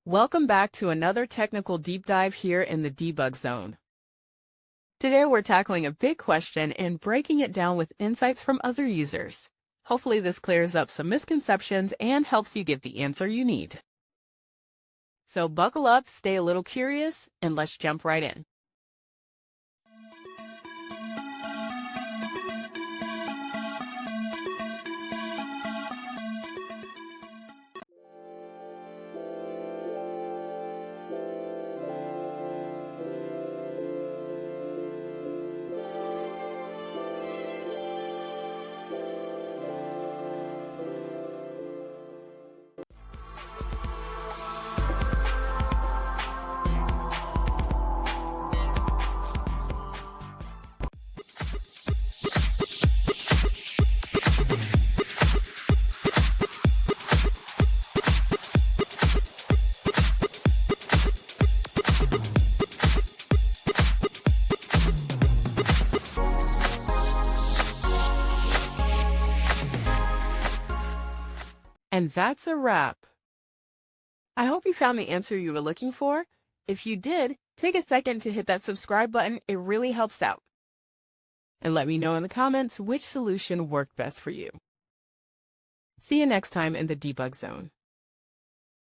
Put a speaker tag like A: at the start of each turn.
A: Welcome back to another technical deep dive here in the debug zone. Today we're tackling a big question and breaking it down with insights from other users. Hopefully this clears up some misconceptions and helps you get the answer you need. So buckle up, stay a little curious, and let's jump right in. And that's a wrap. I hope you found the answer you were looking for. If you did, take a second to hit that subscribe button. It really helps out. And let me know in the comments which solution worked best for you. See you next time in the debug zone.